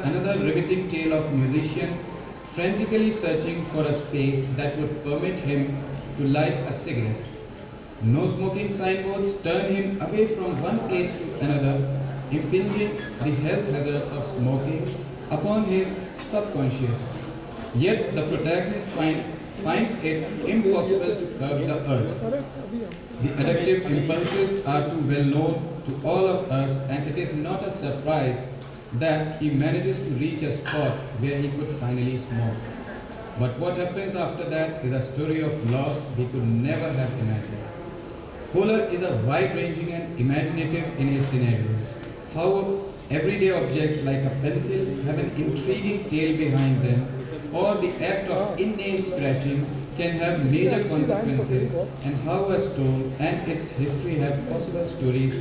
another riveting tale of musician frantically searching for a space that would permit him to light a cigarette. No smoking signboards turn him away from one place to another, impinging the health hazards of smoking upon his subconscious. Yet the protagonist finds it impossible to curb the urge. The addictive impulses are too well known to all of us, and it is not a surprise that he manages to reach a spot where he could finally smoke. But what happens after that is a story of loss we could never have imagined. Kohler is a wide-ranging and imaginative in his scenarios. How everyday objects like a pencil have an intriguing tale behind them, or the act of inane scratching can have major consequences, and how a stone and its history have possible stories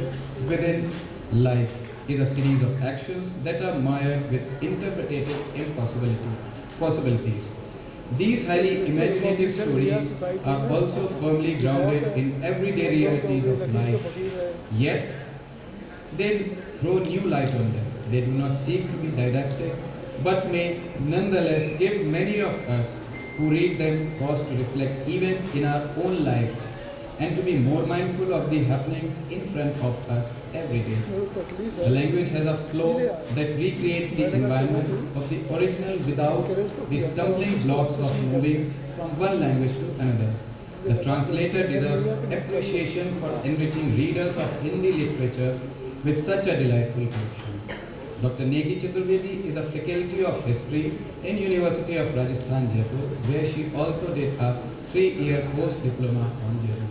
within life is a series of actions that are mired with interpretative possibilities. These highly imaginative stories are also firmly grounded in everyday realities of life, yet they throw new light on them. They do not seek to be didactic, but may nonetheless give many of us who read them cause to reflect events in our own lives and to be more mindful of the happenings in front of us every day. The language has a flow that recreates the environment of the original without the stumbling blocks of moving from one language to another. The translator deserves appreciation for enriching readers of Hindi literature with such a delightful collection. Dr. Negi Chaturvedi is a faculty of history in University of Rajasthan, Jaipur, where she also did a 3-year post-diploma on Jaipur.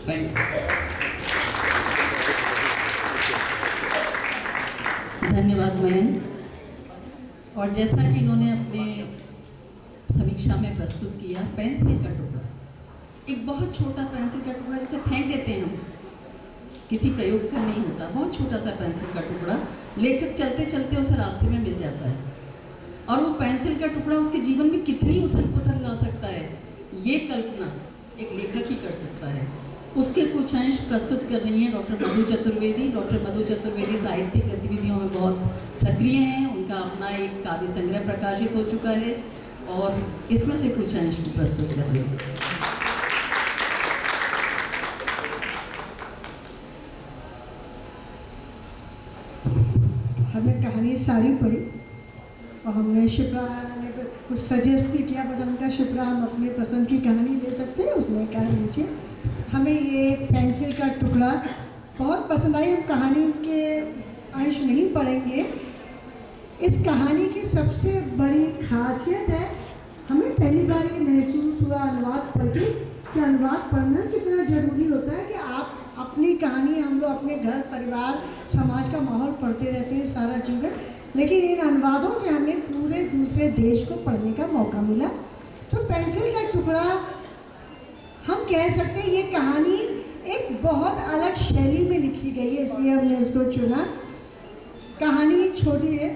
Thank you. धन्यवाद मयंक। और जैसा कि इन्होंने अपने समीक्षा में प्रस्तुत किया, पेंसिल का टुकड़ा, एक बहुत छोटा पेंसिल का टुकड़ा जिसे फेंक देते हैं हम, किसी प्रयोग का नहीं होता, बहुत छोटा सा पेंसिल का टुकड़ा लेखक चलते चलते उसे रास्ते में मिल जाता है, और वो पेंसिल का टुकड़ा उसके जीवन में कितनी उथल पुथल ला सकता है, ये कल्पना एक लेखक ही कर सकता है। उसके कुछ अंश प्रस्तुत कर रही हैं डॉक्टर मधु चतुर्वेदी। डॉक्टर मधु चतुर्वेदी साहित्यिक गतिविधियों में बहुत सक्रिय हैं, उनका अपना एक काव्य संग्रह प्रकाशित हो चुका है, और इसमें से कुछ अंश प्रस्तुत कर रही हैं। हमने कहानी सारी पढ़ी और हमने शिप्रा ने कुछ सजेस्ट भी किया, बट हमने कहा शिप्रा हम अपने पसंद की कहानी ले सकते हैं। उसने कहा मुझे हमें ये पेंसिल का टुकड़ा बहुत पसंद आई। हम कहानी के अंश नहीं पढ़ेंगे। इस कहानी की सबसे बड़ी खासियत है, हमें पहली बार ये महसूस हुआ अनुवाद पढ़ के कि अनुवाद पढ़ना कितना ज़रूरी होता है, कि आप अपनी कहानी, हम लोग अपने घर परिवार समाज का माहौल पढ़ते रहते हैं सारा चीज़ें, लेकिन इन अनुवादों से हमें पूरे दूसरे देश को पढ़ने का मौका मिला। तो पेंसिल का टुकड़ा हम कह सकते हैं ये कहानी एक बहुत अलग शैली में लिखी गई है, इसलिए हमने इसको चुना। कहानी छोटी है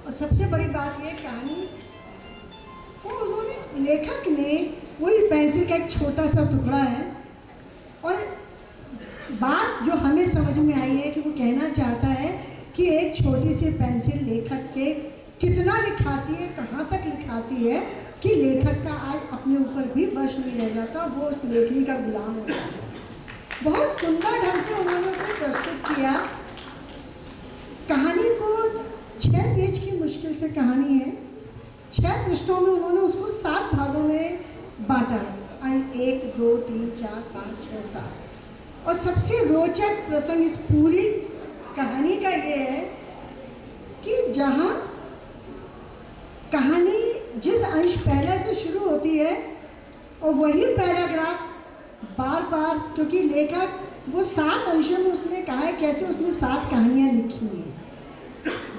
और सबसे बड़ी बात ये, कहानी को उन्होंने लेखक ने वही पेंसिल का एक छोटा सा टुकड़ा है, और बात जो हमें समझ में आई है कि वो कहना चाहता है कि एक छोटी सी पेंसिल लेखक से कितना लिखाती है, कहाँ तक लिखाती है कि लेखक का आज अपने ऊपर भी वश नहीं रह जाता, वो उस लेखनी का गुलाम होता है। बहुत सुंदर ढंग से उन्होंने उसे प्रस्तुत किया। कहानी को 6 पेज की मुश्किल से कहानी है, 6 पृष्ठों में उन्होंने उसको 7 भागों में बांटा, 1 2 3 4 5 6 7। और सबसे रोचक प्रसंग इस पूरी कहानी का ये है कि जहाँ कहानी जिस अंश पहले से शुरू होती है और वही पैराग्राफ बार बार, क्योंकि लेखक वो 7 अंशों में उसने कहा है कैसे उसने 7 कहानियाँ लिखी हैं,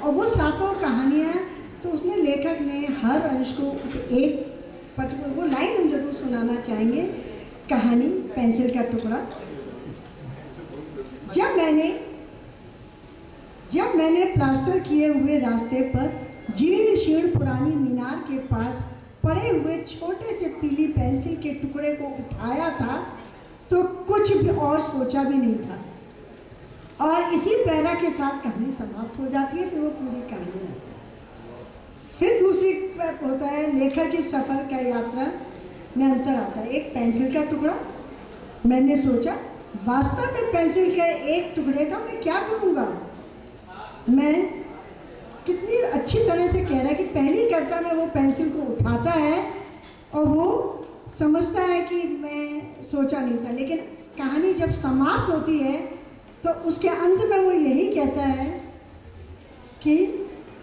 और वो 7 कहानियाँ तो उसने लेखक ने हर अंश को उस एक पर्टिकुलर वो लाइन हम जरूर सुनाना चाहेंगे। कहानी पेंसिल का टुकड़ा। जब मैंने प्लास्टर किए हुए रास्ते पर जीर्ण शीर्ण पुरानी मीनार के पास पड़े हुए छोटे से पीली पेंसिल के टुकड़े को उठाया था तो कुछ भी और सोचा भी नहीं था, और इसी पैरा के साथ कहानी समाप्त हो जाती है। फिर वो पूरी कहानी है। होता है लेखक की सफ़र का यात्रा में अंतर आता है। एक पेंसिल का टुकड़ा, मैंने सोचा वास्तव में पेंसिल के एक टुकड़े का मैं क्या करूँगा। मैं कितनी अच्छी तरह से कह रहा है कि पहली कविता में वो पेंसिल को उठाता है और वो समझता है कि मैं सोचा नहीं था, लेकिन कहानी जब समाप्त होती है तो उसके अंत में वो यही कहता है कि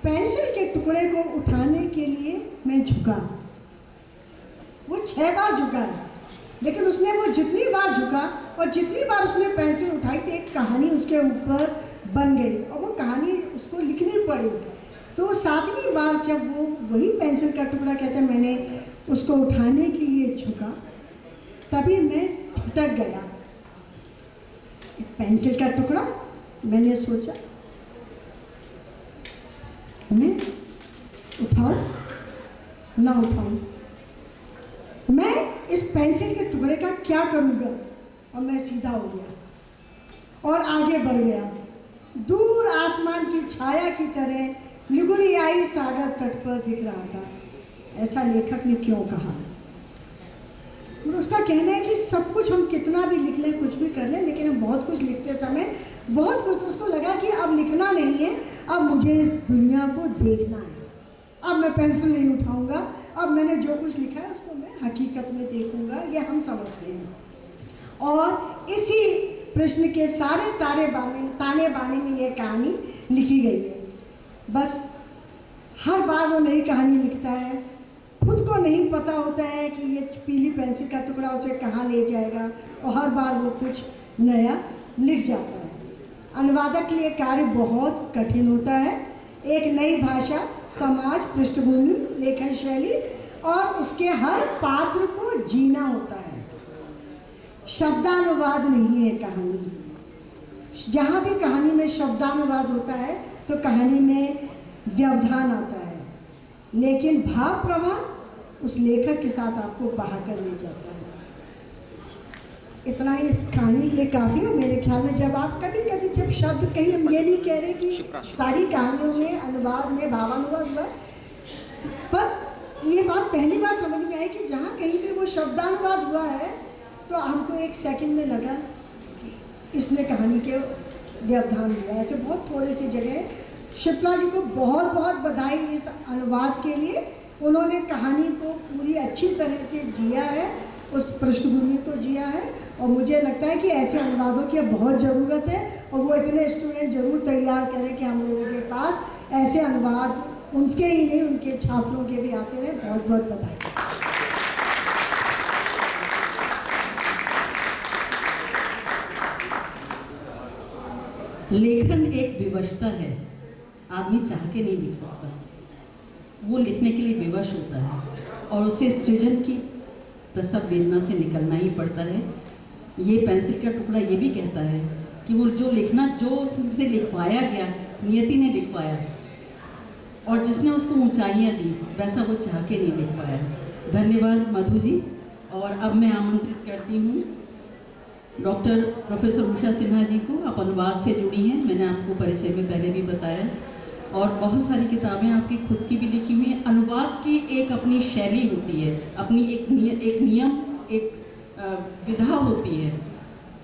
पेंसिल के टुकड़े को उठाने के लिए मैं झुका। वो 6 बार झुका है, लेकिन उसने वो जितनी बार झुका और जितनी बार उसने पेंसिल उठाई थी एक कहानी उसके ऊपर बन गई और वो कहानी उसको लिखनी पड़ी। तो 7वीं बार जब वो वही पेंसिल का टुकड़ा कहता है मैंने उसको उठाने के लिए झुका, तभी मैं झटक गया। एक पेंसिल का टुकड़ा, मैंने सोचा मैं उठाऊं ना उठाऊं, मैं इस पेंसिल के टुकड़े का क्या करूँगा। और मैं सीधा हो गया और आगे बढ़ गया। दूर आसमान की छाया की तरह लिगुरियाई सागर तट पर दिख रहा था। ऐसा लेखक ने क्यों कहा। और उसका कहना है कि सब कुछ हम कितना भी लिख लें, कुछ भी कर लें, लेकिन हम बहुत कुछ लिखते समय बहुत कुछ, तो उसको लगा कि अब लिखना नहीं है, अब मुझे इस दुनिया को देखना है। अब मैं पेंसिल नहीं उठाऊंगा, अब मैंने जो कुछ लिखा है उसको मैं हकीकत में देखूंगा। ये हम समझते हैं। और इसी प्रश्न के सारे ताने बाने में ये कहानी लिखी गई है। बस हर बार वो नई कहानी लिखता है, खुद को नहीं पता होता है कि ये पीली पेंसिल का टुकड़ा उसे कहाँ ले जाएगा, और हर बार वो कुछ नया लिख जाता है। अनुवादक के लिए कार्य बहुत कठिन होता है। एक नई भाषा, समाज, पृष्ठभूमि, लेखन शैली और उसके हर पात्र को जीना होता है। शब्दानुवाद नहीं है कहानी। जहाँ भी कहानी में शब्दानुवाद होता है तो कहानी में व्यवधान आता है, लेकिन भाव प्रवाह उस लेखक के साथ आपको बहा कर ले जाता है। इतना ही इस कहानी के लिए काफ़ी है मेरे ख्याल में। जब आप कभी कभी जब शब्द कहीं, हम ये नहीं कह रहे कि सारी कहानियों में अनुवाद में भावानुवाद हुआ, पर ये बात पहली बार समझ में आई कि जहाँ कहीं पे वो शब्दानुवाद हुआ है तो हमको एक सेकंड में लगा कि इसने कहानी के व्यवधान दिया। ऐसे बहुत थोड़ी सी जगह। शिप्रा जी को बहुत बहुत बधाई इस अनुवाद के लिए। उन्होंने कहानी को पूरी अच्छी तरह से जिया है, उस पृष्ठभूमि को जिया है, और मुझे लगता है कि ऐसे अनुवादों की बहुत ज़रूरत है। और वो इतने स्टूडेंट जरूर तैयार करें कि हम लोगों के पास ऐसे अनुवाद उनके ही नहीं, उनके छात्रों के भी आते रहे। बहुत बहुत बधाई। लेखन एक विवशता है। आदमी चाह के नहीं लिख सकता, वो लिखने के लिए विवश होता है और उसे सृजन की प्रसव वेदना से निकलना ही पड़ता है। ये पेंसिल का टुकड़ा ये भी कहता है कि वो जो लिखना, जो उससे लिखवाया गया, नियति ने लिखवाया और जिसने उसको ऊंचाइयाँ दी, वैसा वो चाह के नहीं लिख पाया। धन्यवाद मधु जी। और अब मैं आमंत्रित करती हूँ डॉक्टर प्रोफेसर उषा सिन्हा जी को। आप अनुवाद से जुड़ी हैं, मैंने आपको परिचय में पहले भी बताया, और बहुत सारी किताबें आपकी खुद की भी लिखी हुई हैं। अनुवाद की एक अपनी शैली होती है, अपनी एक नियम, एक विधा होती है।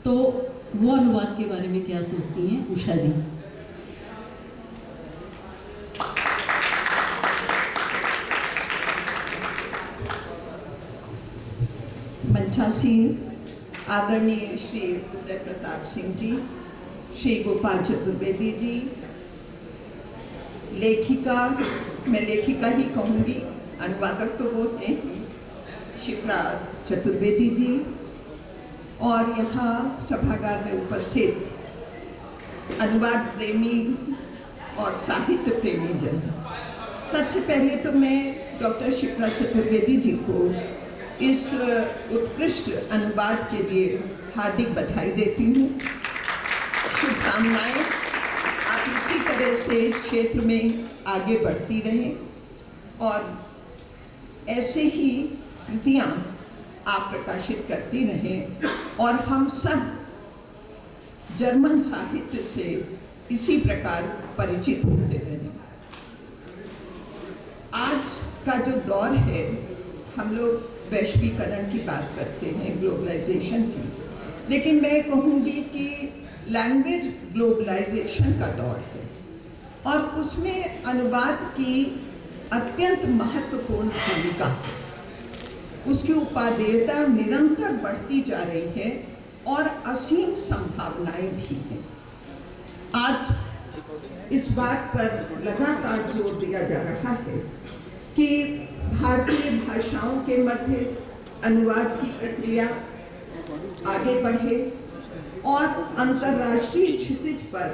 तो वो अनुवाद के बारे में क्या सोचती हैं उषा जी? मंचासीन आदरणीय श्री उदय प्रताप सिंह जी, श्री गोपाल चतुर्वेदी जी, लेखिका, मैं लेखिका ही कहूँगी, अनुवादक तो वो हैं, शिप्रा चतुर्वेदी जी, और यहाँ सभागार में उपस्थित अनुवाद प्रेमी और साहित्य प्रेमी जन। सबसे पहले तो मैं डॉक्टर शिप्रा चतुर्वेदी जी को इस उत्कृष्ट अनुवाद के लिए हार्दिक बधाई देती हूँ। शुभकामनाएं, आप इसी तरह से क्षेत्र में आगे बढ़ती रहें और ऐसे ही कृतियाँ आप प्रकाशित करती रहें, और हम सब जर्मन साहित्य से इसी प्रकार परिचित होते रहें। आज का जो दौर है, हम लोग वैश्वीकरण की बात करते हैं, ग्लोबलाइजेशन की, लेकिन मैं कहूँगी कि लैंग्वेज ग्लोबलाइजेशन का दौर है और उसमें अनुवाद की अत्यंत महत्वपूर्ण भूमिका है। उसकी उपादेयता निरंतर बढ़ती जा रही है और असीम संभावनाएं भी हैं। आज इस बात पर लगातार जोर दिया जा रहा है कि भारतीय भाषाओं के मध्य अनुवाद की प्रक्रिया आगे बढ़े और अंतर्राष्ट्रीय क्षितिज पर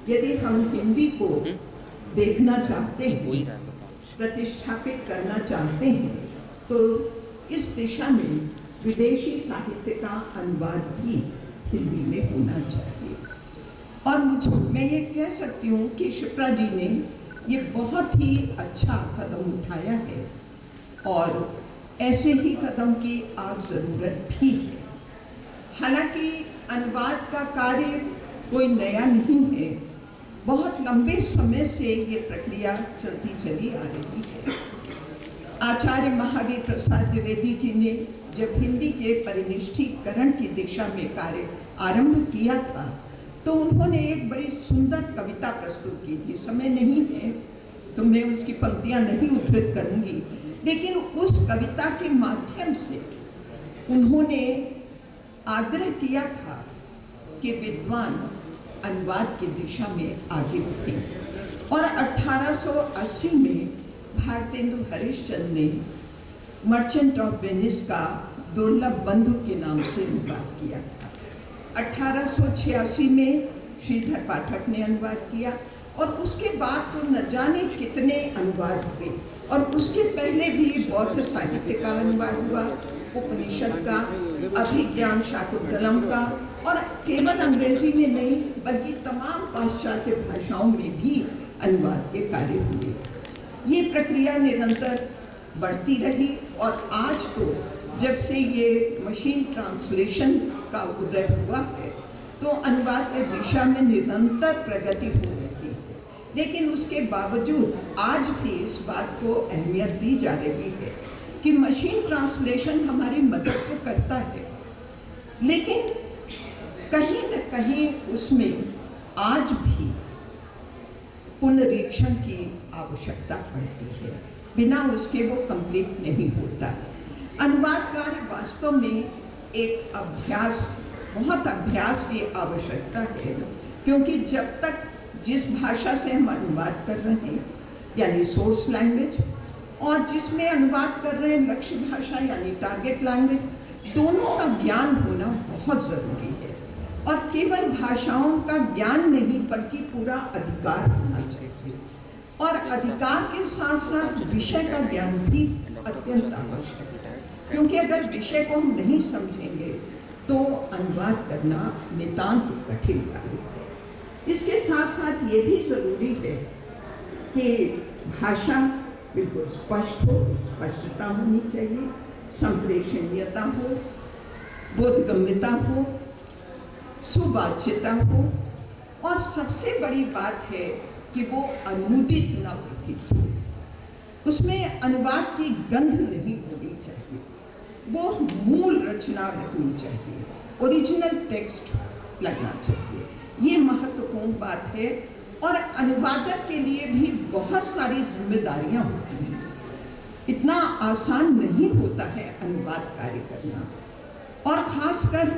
यदि हम हिंदी को देखना चाहते हैं, प्रतिष्ठापित करना चाहते हैं, तो इस दिशा में विदेशी साहित्य का अनुवाद भी हिंदी में होना चाहिए। और मैं ये कह सकती हूँ कि शिप्रा जी ने ये बहुत ही अच्छा कदम उठाया है और ऐसे ही कदम की आज ज़रूरत भी है। हालांकि अनुवाद का कार्य कोई नया नहीं है, बहुत लंबे समय से ये प्रक्रिया चलती चली आ रही है। आचार्य महावीर प्रसाद द्विवेदी जी ने जब हिंदी के परिनिष्ठीकरण की दिशा में कार्य आरंभ किया था, तो उन्होंने एक बड़ी सुंदर कविता प्रस्तुत की थी। समय नहीं है तो मैं उसकी पंक्तियां नहीं उद्धृत करूंगी, लेकिन उस कविता के माध्यम से उन्होंने आग्रह किया था कि विद्वान अनुवाद की दिशा में आगे बढ़े। और 1880 में भारतेंदु हरिश्चंद्र ने मर्चेंट ऑफ वेनिस का दुर्लभ बंधु के नाम से अनुवाद किया था। 1886 में श्रीधर पाठक ने अनुवाद किया और उसके बाद तो न जाने कितने अनुवाद हुए। और उसके पहले भी बौद्ध साहित्य का अनुवाद हुआ, उपनिषद का, अभिज्ञान शाकुंतलम का, और केवल अंग्रेजी में नहीं बल्कि तमाम पाश्चात्य भाषाओं में भी अनुवाद के कार्य हुए। ये प्रक्रिया निरंतर बढ़ती रही और आज तो जब से ये मशीन ट्रांसलेशन का उदय हुआ है, तो अनुवाद की दिशा में निरंतर प्रगति हो रही है। लेकिन उसके बावजूद आज भी इस बात को अहमियत दी जा रही है कि मशीन ट्रांसलेशन हमारी मदद तो करता है, लेकिन कहीं न कहीं उसमें आज भी पुनरीक्षण की आवश्यकता पड़ती है। बिना उसके वो कंप्लीट नहीं होता। अनुवाद कार्य वास्तव में एक अभ्यास, बहुत अभ्यास की आवश्यकता है, क्योंकि जब तक जिस भाषा से हम अनुवाद कर रहे हैं यानी सोर्स लैंग्वेज, और जिसमें अनुवाद कर रहे हैं लक्ष्य भाषा यानी टारगेट लैंग्वेज, दोनों का ज्ञान होना बहुत ज़रूरी है। और केवल भाषाओं का ज्ञान नहीं बल्कि पूरा अधिकार होना चाहिए। और अधिकार के साथ साथ विषय का ज्ञान भी अत्यंत आवश्यक है, क्योंकि अगर विषय को हम नहीं समझेंगे तो अनुवाद करना नितांत कठिन कार्य है। इसके साथ साथ ये भी ज़रूरी है कि भाषा बिल्कुल स्पष्ट हो, स्पष्टता होनी चाहिए, संप्रेषणीयता हो, बोधगम्यता हो, सुवाच्यता हो, और सबसे बड़ी बात है कि वो अनुदित न प्रतीत हो। उसमें अनुवाद की गंध नहीं होनी चाहिए, वो मूल रचना रहनी चाहिए, ओरिजिनल टेक्स्ट लगना चाहिए। ये महत्वपूर्ण बात है और अनुवादक के लिए भी बहुत सारी जिम्मेदारियां होती हैं। इतना आसान नहीं होता है अनुवाद कार्य करना, और खासकर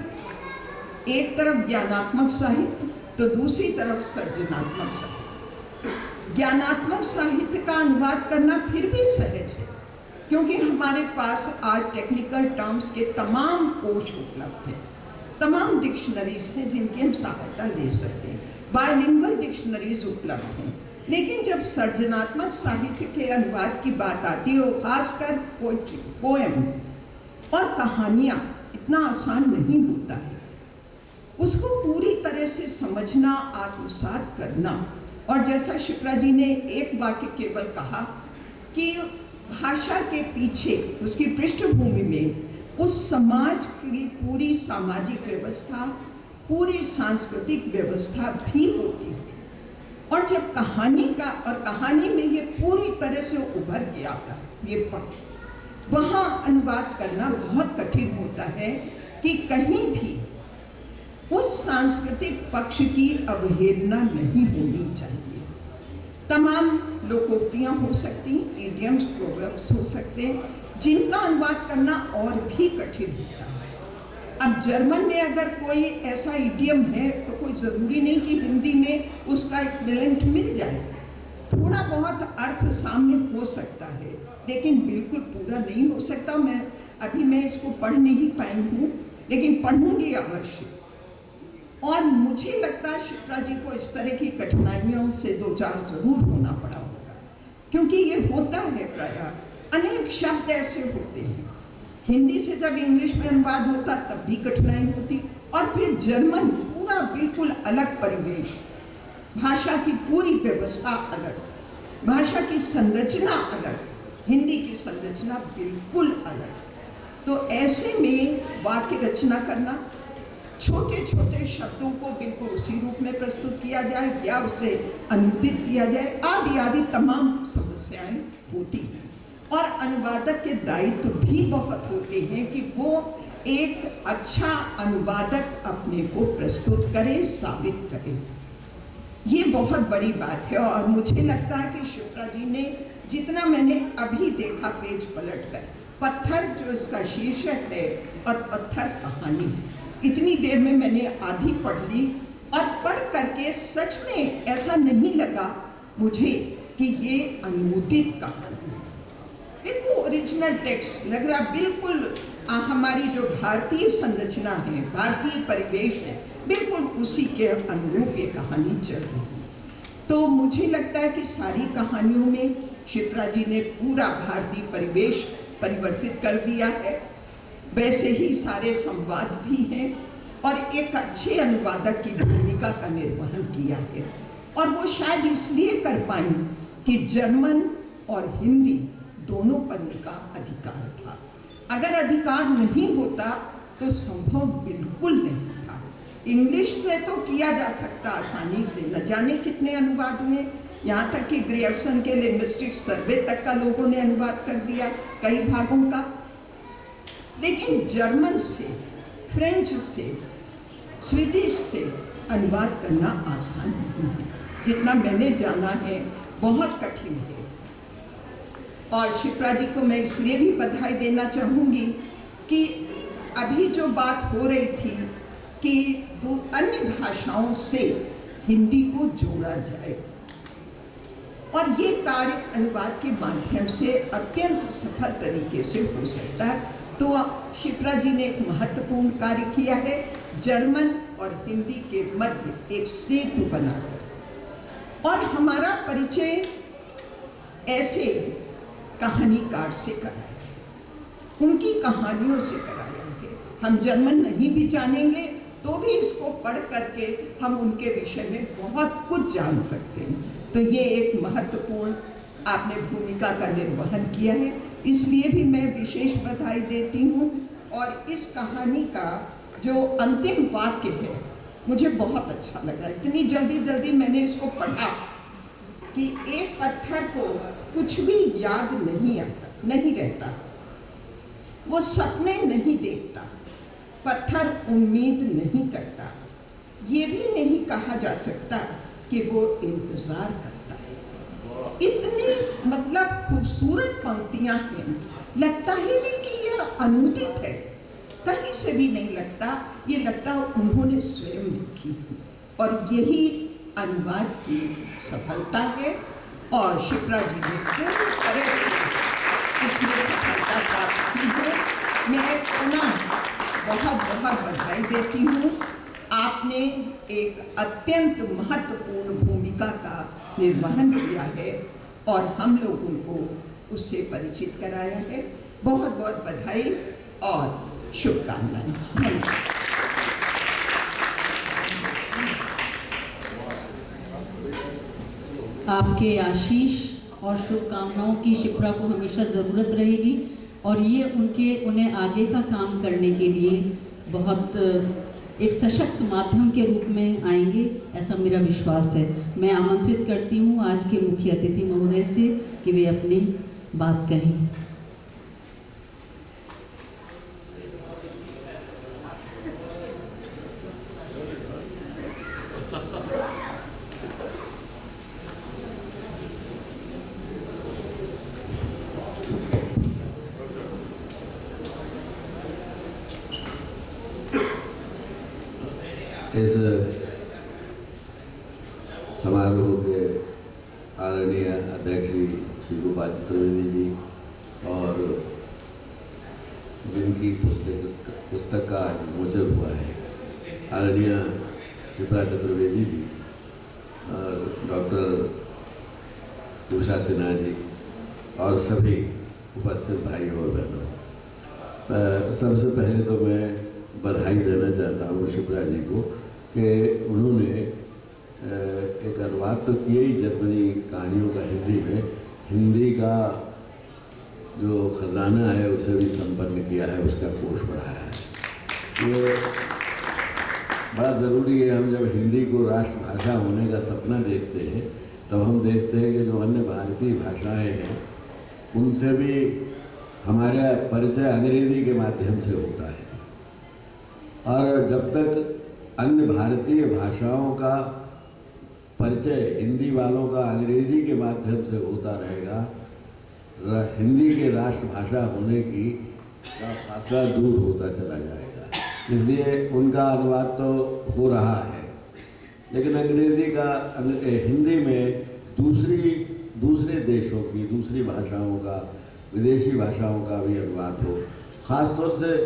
एक तरफ ज्ञानात्मक साहित्य तो दूसरी तरफ सृजनात्मक साहित्य। ज्ञानात्मक साहित्य का अनुवाद करना फिर भी सहज है, क्योंकि हमारे पास आज टेक्निकल टर्म्स के तमाम कोश उपलब्ध हैं, तमाम डिक्शनरीज हैं जिनकी हम सहायता ले सकते हैं, बायलिंगुअल डिक्शनरीज उपलब्ध हैं। लेकिन जब सृजनात्मक साहित्य के अनुवाद की बात आती है, खासकर पोएम और कहानियाँ, इतना आसान नहीं होता है। उसको पूरी तरह से समझना, आत्मसात करना, और जैसा शिप्रा जी ने एक वाक्य केवल कहा कि भाषा के पीछे उसकी पृष्ठभूमि में उस समाज की पूरी सामाजिक व्यवस्था, पूरी सांस्कृतिक व्यवस्था भी होती है। और जब कहानी में ये पूरी तरह से उभर के आता है ये पक्ष, वहाँ अनुवाद करना बहुत कठिन होता है कि कहीं भी उस सांस्कृतिक पक्ष की अवहेलना नहीं होनी चाहिए। तमाम लोकोक्तियाँ हो सकती, इडियम्स, प्रोवर्ब्स हो सकते हैं जिनका अनुवाद करना और भी कठिन होता है। अब जर्मन में अगर कोई ऐसा इडियम है तो कोई ज़रूरी नहीं कि हिंदी में उसका इक्विवेलेंट मिल जाए। थोड़ा बहुत अर्थ सामने हो सकता है लेकिन बिल्कुल पूरा नहीं हो सकता। मैं इसको पढ़ नहीं पाई हूँ लेकिन पढ़ूंगी अवश्य। और मुझे लगता है शिप्रा जी को इस तरह की कठिनाइयों से दो चार जरूर होना पड़ा होगा, क्योंकि ये होता है प्रायः अनेक शब्द ऐसे होते हैं। हिंदी से जब इंग्लिश में अनुवाद होता तब भी कठिनाई होती, और फिर जर्मन पूरा बिल्कुल अलग परिवेश, भाषा की पूरी व्यवस्था अलग, भाषा की संरचना अलग, हिंदी की संरचना बिल्कुल अलग। तो ऐसे में वाक्य रचना करना, छोटे छोटे शब्दों को बिल्कुल उसी रूप में प्रस्तुत किया जाए या उसे अनुदित किया जाए, आदि आदि तमाम समस्याएं होती हैं। और अनुवादक के दायित्व भी बहुत होते हैं कि वो एक अच्छा अनुवादक अपने को प्रस्तुत करे, साबित करे। ये बहुत बड़ी बात है। और मुझे लगता है कि शिप्रा जी ने, जितना मैंने अभी देखा पेज पलट कर, पत्थर जो इसका शीर्षक है और पत्थर कहानी, इतनी देर में मैंने आधी पढ़ ली और पढ़ करके सच में ऐसा नहीं लगा मुझे कि ये अनुदित कहानी है। देखो ओरिजिनल टेक्स्ट लग रहा बिल्कुल हमारी जो भारतीय संरचना है, भारतीय परिवेश है, बिल्कुल उसी के अनुरूप ये कहानी चल रही है। तो मुझे लगता है कि सारी कहानियों में शिप्रा जी ने पूरा भारतीय परिवेश परिवर्तित कर दिया है। वैसे ही सारे संवाद भी हैं और एक अच्छे अनुवादक की भूमिका का निर्वहन किया है। और वो शायद इसलिए कर पाई कि जर्मन और हिंदी दोनों पर उनका अधिकार था। अगर अधिकार नहीं होता तो संभव बिल्कुल नहीं था। इंग्लिश से तो किया जा सकता आसानी से, न जाने कितने अनुवाद हुए, यहाँ तक कि ग्रियर्सन के लिंग्विस्टिक सर्वे तक का लोगों ने अनुवाद कर दिया कई भागों का। लेकिन जर्मन से, फ्रेंच से, स्वीडिश से अनुवाद करना आसान नहीं है। जितना मैंने जाना है बहुत कठिन है। और शिप्रा जी को मैं इसलिए भी बधाई देना चाहूँगी कि अभी जो बात हो रही थी कि अन्य भाषाओं से हिंदी को जोड़ा जाए, और ये कार्य अनुवाद के माध्यम से अत्यंत सफल तरीके से हो सकता है। तो शिप्रा जी ने एक महत्वपूर्ण कार्य किया है, जर्मन और हिंदी के मध्य एक सेतु बनाकर। और हमारा परिचय ऐसे कहानीकार से कराया, उनकी कहानियों से कराया है। हम जर्मन नहीं भी जानेंगे तो भी इसको पढ़ करके हम उनके विषय में बहुत कुछ जान सकते हैं। तो ये एक महत्वपूर्ण आपने भूमिका का निर्वहन किया है, इसलिए भी मैं विशेष बधाई देती हूँ। और इस कहानी का जो अंतिम वाक्य है मुझे बहुत अच्छा लगा। इतनी जल्दी जल्दी मैंने इसको पढ़ा कि एक पत्थर को कुछ भी याद नहीं आता, नहीं रहता, वो सपने नहीं देखता, पत्थर उम्मीद नहीं करता, ये भी नहीं कहा जा सकता कि वो इंतजार करता है। इतनी मतलब खूबसूरत पंक्तियां हैं, लगता ही नहीं कि ये अनुदित है, कहीं से भी नहीं लगता, ये लगता उन्होंने स्वयं लिखी है। और यही अनुवाद की सफलता है और शिप्रा जी ने पूरी तरह से इसमें सफलता प्राप्त की है। मैं पुनः बहुत बहुत बधाई देती हूँ। आपने एक अत्यंत महत्वपूर्ण भूमिका का निर्वहन किया है और हम लोगों को उससे परिचित कराया है। बहुत बहुत बधाई और शुभकामनाएं। आपके आशीष और शुभकामनाओं की शिप्रा को हमेशा ज़रूरत रहेगी और ये उन्हें आगे का काम करने के लिए बहुत एक सशक्त माध्यम के रूप में आएंगे, ऐसा मेरा विश्वास है। मैं आमंत्रित करती हूँ आज के मुख्य अतिथि महोदय से कि वे अपनी बात कहें। इस समारोह के आदरणीय अध्यक्ष श्री गोपाल चतुर्वेदी जी और जिनकी पुस्तक का विमोचन हुआ है आदरणीय शिप्रा चतुर्वेदी जी और डॉक्टर उषा सिन्हा जी और सभी उपस्थित भाई और बहनों, सबसे पहले तो मैं बधाई देना चाहता हूँ शिप्रा जी को कि उन्होंने एक अनुवाद तो किया ही जर्मनी कहानियों का हिंदी में, हिंदी का जो ख़जाना है उसे भी संपन्न किया है, उसका कोष बढ़ाया है। ये बड़ा ज़रूरी है। हम जब हिंदी को राष्ट्रभाषा होने का सपना देखते हैं तब हम देखते हैं कि जो अन्य भारतीय भाषाएं हैं उनसे भी हमारा परिचय अंग्रेज़ी के माध्यम से होता है, और जब तक अन्य भारतीय भाषाओं का परिचय हिंदी वालों का अंग्रेज़ी के माध्यम से होता रहेगा, हिंदी के राष्ट्रभाषा होने की का फासला दूर होता चला जाएगा। इसलिए उनका अनुवाद तो हो रहा है, लेकिन अंग्रेज़ी का हिंदी में दूसरे देशों की दूसरी भाषाओं का, विदेशी भाषाओं का भी अनुवाद हो। ख़ासतौर से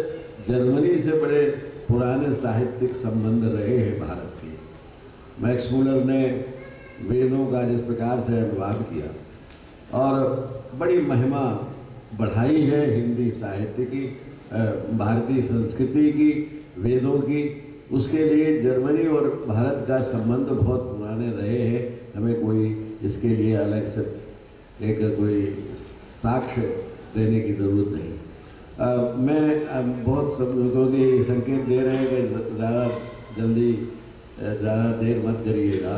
जर्मनी से बड़े पुराने साहित्यिक संबंध रहे हैं भारत के। मैक्स मुलर ने वेदों का जिस प्रकार से अनुवाद किया और बड़ी महिमा बढ़ाई है हिंदी साहित्य की, भारतीय संस्कृति की, वेदों की, उसके लिए जर्मनी और भारत का संबंध बहुत पुराने रहे हैं। हमें कोई इसके लिए अलग से एक कोई साक्ष्य देने की ज़रूरत नहीं। मैं बहुत सब लोगों की संकेत दे रहे हैं कि ज़्यादा देर मत करिएगा।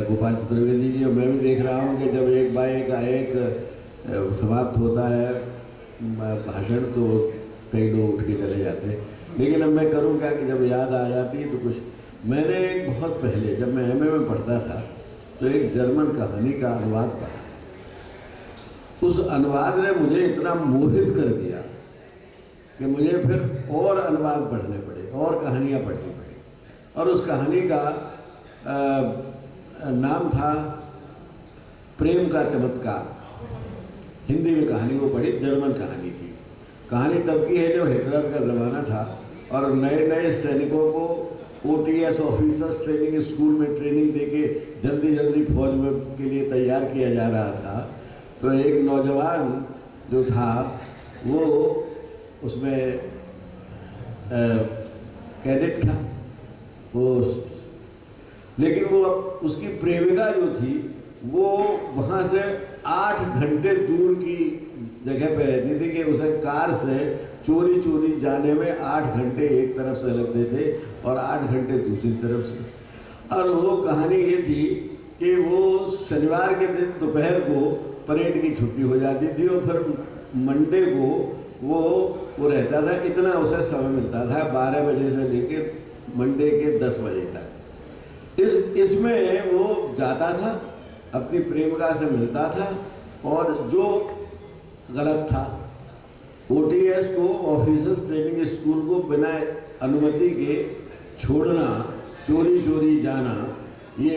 गोपाल चतुर्वेदी जी और मैं भी देख रहा हूँ कि जब एक बाय एक समाप्त होता है भाषण तो कई लोग उठ के चले जाते हैं, लेकिन अब मैं करूँ क्या कि जब याद आ जाती है तो कुछ। मैंने एक बहुत पहले जब मैं एमए में पढ़ता था तो एक जर्मन कहानी का अनुवाद पढ़ा। उस अनुवाद ने मुझे इतना मोहित कर दिया कि मुझे फिर और अनुवाद पढ़ने पड़े और कहानियाँ पढ़नी पड़ी, और उस कहानी का नाम था प्रेम का चमत्कार। हिंदी में कहानी वो पढ़ी, जर्मन कहानी थी। कहानी तब की है जब हिटलर का ज़माना था और नए नए सैनिकों को OTS ऑफिसर्स ट्रेनिंग स्कूल में ट्रेनिंग देके जल्दी जल्दी फौज में के लिए तैयार किया जा रहा था। तो एक नौजवान जो था वो उसमें कैडेट था वो, लेकिन वो उसकी प्रेमिका जो थी वो वहाँ से 8 घंटे दूर की जगह पे रहती थी कि उसे कार से चोरी चोरी जाने में 8 घंटे एक तरफ से लगते थे और 8 घंटे दूसरी तरफ से। और वो कहानी ये थी कि वो शनिवार के दिन दोपहर को परेड की छुट्टी हो जाती थी और फिर मंडे को वो रहता था, इतना उसे समय मिलता था 12 बजे से लेकर मंडे के 10 बजे तक। इसमें वो जाता था, अपनी प्रेमिका से मिलता था, और जो गलत था OTS को ऑफिसर्स ट्रेनिंग स्कूल को बिना अनुमति के छोड़ना, चोरी चोरी जाना, ये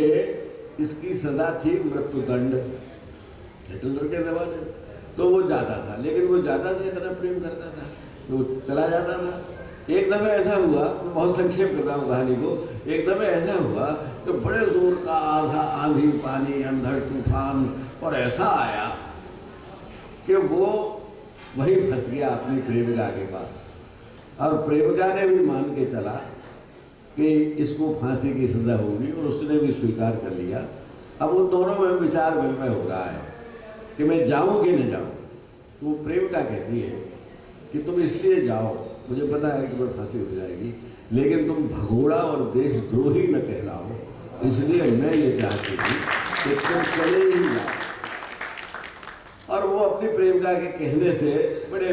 इसकी सज़ा थी मृत्युदंड हिटलर के ज़माने में। तो वो जाता था, लेकिन वो जाता था, इतना प्रेम करता था तो वो चला जाता था। एक दफ़े ऐसा हुआ, मैं बहुत संक्षेप कर रहा हूँ कहानी को, एक दफ़े ऐसा हुआ कि बड़े जोर का आंधी पानी अंधड़ तूफान और ऐसा आया कि वो वहीं फंस गया अपनी प्रेमिका के पास, और प्रेमिका ने भी मान के चला कि इसको फांसी की सज़ा होगी और उसने भी स्वीकार कर लिया। अब उन दोनों में विचार विनिमय हो रहा है कि मैं जाऊं कि न जाऊं। तो वो प्रेमिका कहती है कि तुम इसलिए जाओ मुझे पता है कि मैं फांसी हो जाएगी, लेकिन तुम भगोड़ा और देशद्रोही न कहलाओ, इसलिए मैं ये चाहती थी कि तुम चले ही जाओ। और वो अपनी प्रेमिका के कहने से बड़े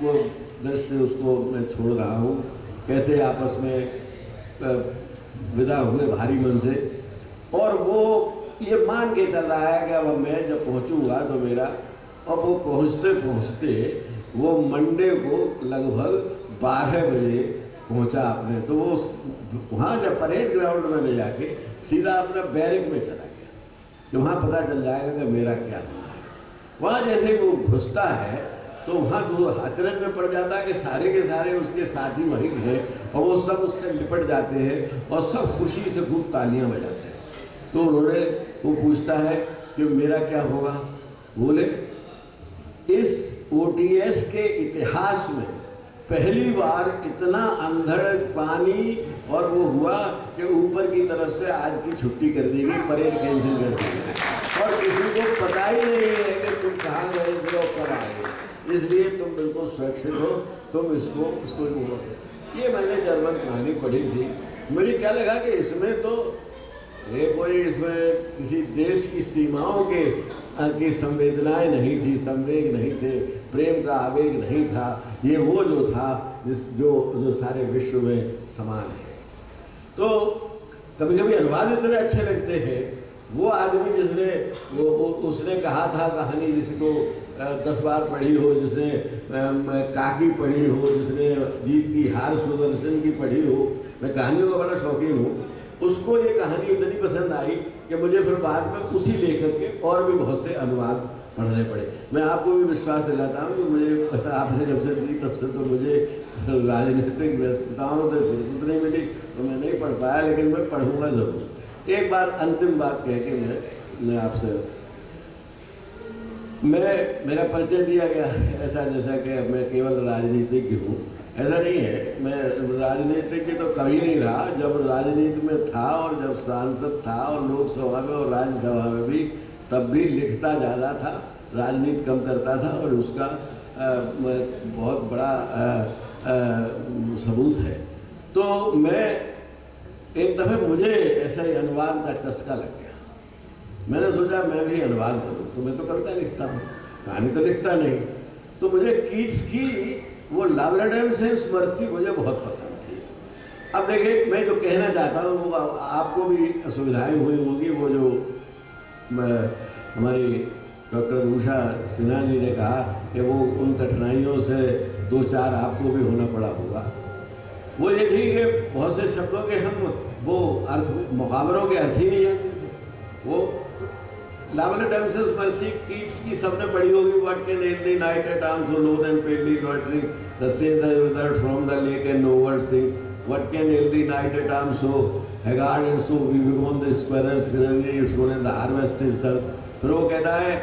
वो दृश्य उसको मैं छोड़ रहा हूँ, कैसे आपस में विदा हुए भारी मन से, और वो ये मान के चल रहा है कि अब मैं जब पहुँचूँगा तो मेरा, और वो पहुँचते पहुँचते वो मंडे को लगभग 12 बजे पहुँचा अपने, तो वो वहाँ जब परेड ग्राउंड में ले जाके सीधा अपना बैरक में चला गया कि वहाँ पता चल जाएगा कि मेरा क्या होना है। वहाँ जैसे ही वो घुसता है तो वहाँ दो अचरज में पड़ जाता है कि सारे के सारे उसके साथी वहीं हैं और वो सब उससे लिपट जाते हैं और सब खुशी से खूब तालियां बजाते हैं। तो उन्होंने, वो पूछता है कि मेरा क्या होगा? बोले इस OTS के इतिहास में पहली बार इतना अंधड़ पानी और वो हुआ कि ऊपर की तरफ से आज की छुट्टी कर दी गई, परेड कैंसिल कर दी गई और किसी को पता ही नहीं है कि तुम कहाँ गए थे और कब आए, इसलिए तुम बिल्कुल सुरक्षित हो, तुम इसको ये मैंने जर्मन कहानी पढ़ी थी। मुझे क्या लगा कि इसमें तो ये कोई, इसमें किसी देश की सीमाओं की संवेदनाएं नहीं थी, संवेग नहीं थे, प्रेम का आवेग नहीं था, ये वो जो था जो सारे विश्व में समान है। तो कभी कभी अनुवाद इतने अच्छे लगते हैं। वो आदमी जिसने उसने कहा था कहानी, जिसको 10 बार पढ़ी हो, जिसने काकी पढ़ी हो, जिसने जीत की हार सुदर्शन की पढ़ी हो, मैं कहानियों का बड़ा शौकीन हूँ, उसको ये कहानी इतनी पसंद आई कि मुझे फिर बाद में उसी लेखक के और भी बहुत से अनुवाद पढ़ने पड़े। मैं आपको भी विश्वास दिलाता हूँ कि मुझे, आपने जब से दी तब से तो मुझे राजनीतिक व्यस्तताओं से फुर्सत नहीं मिली, तो मैं नहीं पढ़ पाया, लेकिन मैं पढ़ूंगा ज़रूर। एक बात, अंतिम बात कह के मैं आपसे, मेरा परिचय दिया गया ऐसा जैसा कि मैं केवल राजनीतिज्ञ हूँ, ऐसा नहीं है। मैं राजनीतिज्ञ तो कभी नहीं रहा, जब राजनीति में था और जब सांसद था और लोकसभा में और राज्यसभा में भी, तब भी लिखता ज़्यादा था, राजनीति कम करता था, और उसका बहुत बड़ा सबूत है। तो मैं एक दफ़े मुझे ऐसा ही अनुवाद का चस्का लग गया, मैंने सोचा मैं भी अनुवाद करूँ। तो मैं तो कविता लिखता हूँ, कहानी तो लिखता नहीं। तो मुझे कीट्स की वो लव लेटर्स मर्सी मुझे बहुत पसंद थी। अब देखिए, मैं जो कहना चाहता हूँ वो आपको भी असुविधाएं हुई होगी। वो जो हमारी डॉक्टर उषा सिन्हा जी ने कहा कि वो उन कठिनाइयों से 2-4 आपको भी होना पड़ा होगा। वो ये थी कि बहुत से शब्दों के हम वो अर्थ, मुहावरों के अर्थ ही नहीं जानते थे। वो लावलेट एम्सेस मर्सी कीट्स की सबने पढ़ी होगी। What can ail thee knight at arms so lone and palely loitering, the सेज has withered from the lake and no word sing, what can ail thee knight at arms so haggard and so we began the squirrels grinding its own and the harvest is done. फिर वो कहता है,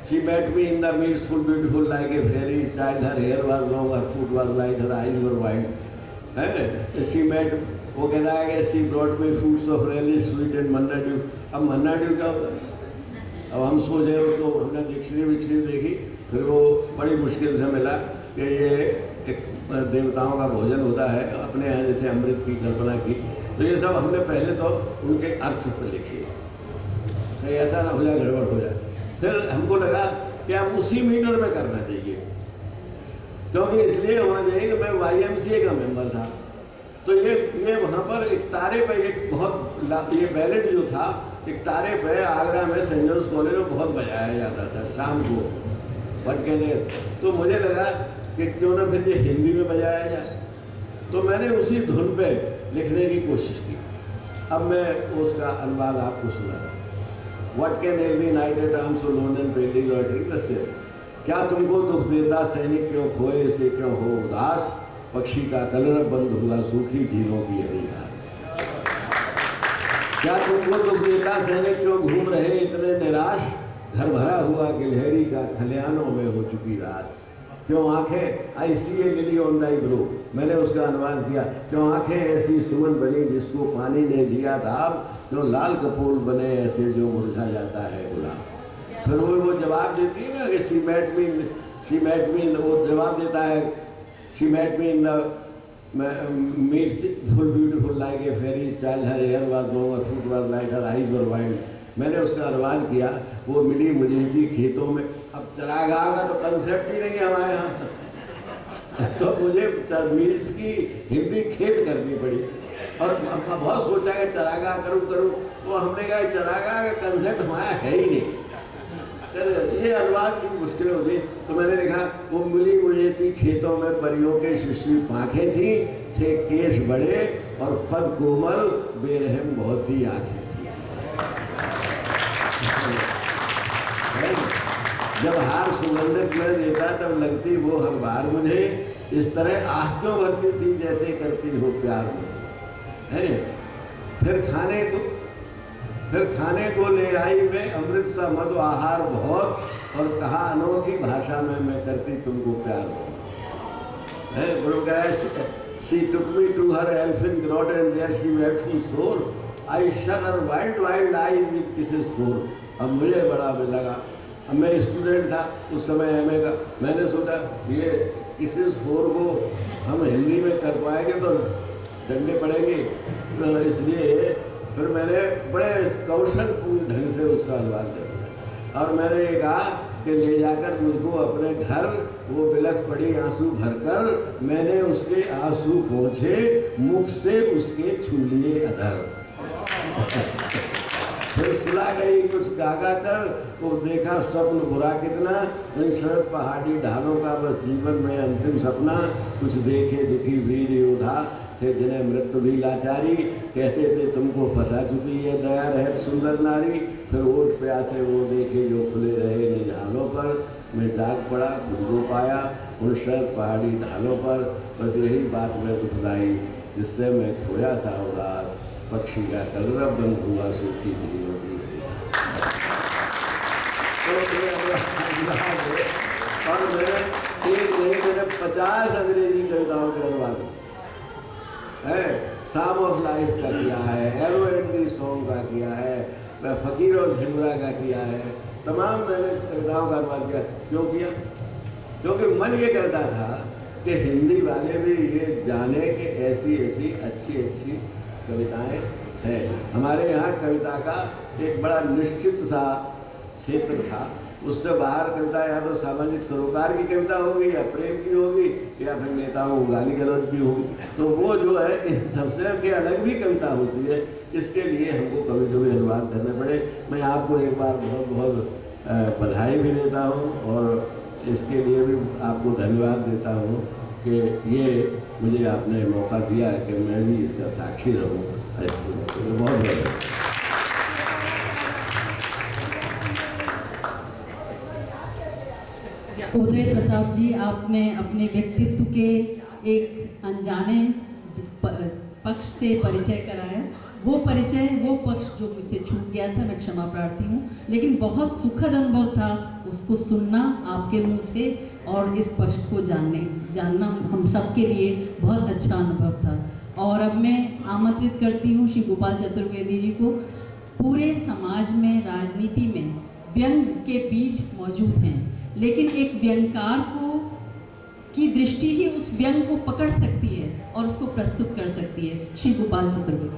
she met me in the midst full beautiful like a fairy child, her hair was long, her foot was light, her eyes were wide. She met, वो कहता है कि she brought me fruits of relish sweet and manna dew. अब manna dew क्या होता है? अब हम सोचे, उसको हमने डिक्शनरी देखी, फिर वो बड़ी मुश्किल से मिला कि ये एक देवताओं का भोजन होता है, अपने यहाँ जैसे अमृत की कल्पना की। तो ये सब हमने पहले तो उनके अर्थ पर लिखे, कहीं ऐसा ना हो जाए, गड़बड़ हो जाए। फिर हमको लगा कि अब उसी मीटर में करना चाहिए, क्योंकि इसलिए होना चाहिए कि मैं YMCA का मेंबर था। तो ये वहाँ पर एक तारे पे एक बहुत, ये बैलेट जो था एक तारे पे आगरा में सेंट जॉन्स कॉलेज में बहुत बजाया जाता था शाम को, व्हाट कैन एल। तो मुझे लगा कि क्यों ना फिर ये हिंदी में बजाया जाए। तो मैंने उसी धुन पे लिखने की कोशिश की। अब मैं उसका अनुवाद आपको सुना रहा हूँ। What can ail thee knight at arms so lone and palely loitering the same, क्या तुमको दुख देता सैनिक क्यों खोए से क्यों हो उदास, पक्षी का कलरव बंद हुआ सूखी झीलों की हरी घास। क्या तुमको दुख देता सैनिक क्यों घूम रहे इतने निराश, घर भरा हुआ गिलहरी का खलियानों में हो चुकी रात, क्यों आंखें, आई सी ए लिली ऑन दाई ब्रो, मैंने उसका अनुवाद किया, क्यों आंखें ऐसी सुमन बनी जिसको पानी ने लिया दाब, क्यों लाल कपूर बने ऐसे जो मुरझा जाता है गुलाब। फिर वो जवाब देती है ना कि शी मेट मी, वो जवाब देता है She met me in the meets full beautiful like a fairy's child. Her hair was long, her foot was light, her eyes were wide. मैंने उसका अनुवाद किया, वो मिली मुझे थी खेतों में। अब चरागाह का तो कंसेप्ट ही नहीं है हमारे यहाँ, तो मुझे मील्स की हिंदी खेत करनी पड़ी। और बहुत सोचा कि चरागाह करूँ, तो हमने कहा चरागाह का कंसेप्ट हमारा है ही नहीं, ये अनुवाद की मुश्किल होती। तो मैंने लिखा, वो मिली मुझे थी खेतों में परियों के शिशु आँखें थी, थे केश बड़े और पद कोमल, बेरहम बहुत ही आँखें थी। जब हार सुगंधित में देता तब लगती वो हर बार मुझे, इस तरह आँख क्यों भरती थी जैसे करती हो प्यार मुझे, है। फिर खाने को ले आई मैं अमृत सा मधु आहार बहुत, और कहा अनोखी भाषा में मैं करती तुमको प्यार बहुत, है। गुरु कहा, she took me to her elfin grot and there she wept full sore. I shut her wild eyes with kisses for. अब मुझे बड़ा लगा, अब मैं स्टूडेंट था उस समय एमए का, मैंने सोचा ये किसिस फोर को हम हिंदी में कर पाएंगे तो डंडे पड़ेंगे, तो इसलिए फिर मैंने बड़े कौशलपूर्ण ढंग से उसका अनुवाद कर दिया। और मैंने ये कहा कि ले जाकर मुझको अपने घर, वो बिलख पड़ी आंसू भरकर, मैंने उसके आंसू पोंछे, मुख से उसके छू लिए अधर। फिर सुला गई कुछ गागा कर, वो देखा स्वप्न बुरा कितना, इन शरद पहाड़ी ढालों का बस जीवन में अंतिम सपना, कुछ देखे दुखी वीर योद्धा थे जिन्हें मृत्यु भी लाचारी, कहते थे तुमको फंसा चुकी है दया रहित सुंदर नारी। फिर ओठ प्यासे वो देखे जो खुले रहे निज हालों पर, मैं जाग पड़ा खुद पाया उन शरद पहाड़ी ढालों पर, बस यही बात में दुखदाई जिससे मैं खोया सा उदास, पक्षी का कलरव बंद हुआ सूखी थी नदी और मैंने 50 अंग्रेजी कविताओं के अनुवाद है, साम ऑफ लाइफ का किया है, एरो एंड दी सॉन्ग का किया है, फकीर और झिंगुरा का किया है, तमाम मैंने कविताओं का अनुवाद किया। क्यों किया? क्योंकि मन ये करता था कि हिंदी वाले भी ये जाने कि ऐसी ऐसी अच्छी कविताएं हैं। हमारे यहाँ कविता का एक बड़ा निश्चित सा क्षेत्र था, उससे बाहर कविता या तो सामाजिक सरोकार की कविता होगी या प्रेम की होगी या फिर नेताओं गाली गलौज की होगी, तो वो जो है इन सबसे के अलग भी कविता होती है। इसके लिए हमको कभी कभी अनुवाद करने पड़े। मैं आपको एक बार बहुत बहुत बधाई भी देता हूँ और इसके लिए भी आपको धन्यवाद देता हूँ कि ये मुझे आपने मौका दिया कि मैं भी इसका साक्षी रहूँ। बहुत बहुत उदय प्रताप जी, आपने अपने व्यक्तित्व के एक अनजाने पक्ष से परिचय कराया। वो परिचय, वो पक्ष जो मुझसे छूट गया था, मैं क्षमा प्रार्थी हूँ, लेकिन बहुत सुखद अनुभव था उसको सुनना आपके मुंह से और इस पक्ष को जानना हम सबके लिए बहुत अच्छा अनुभव था। और अब मैं आमंत्रित करती हूँ श्री गोपाल चतुर्वेदी जी को। पूरे समाज में, राजनीति में व्यंग के बीज मौजूद हैं, लेकिन एक व्यंगकार की दृष्टि ही उस व्यंग को पकड़ सकती है और उसको प्रस्तुत कर सकती है। श्री गोपाल चतुर्वेदी।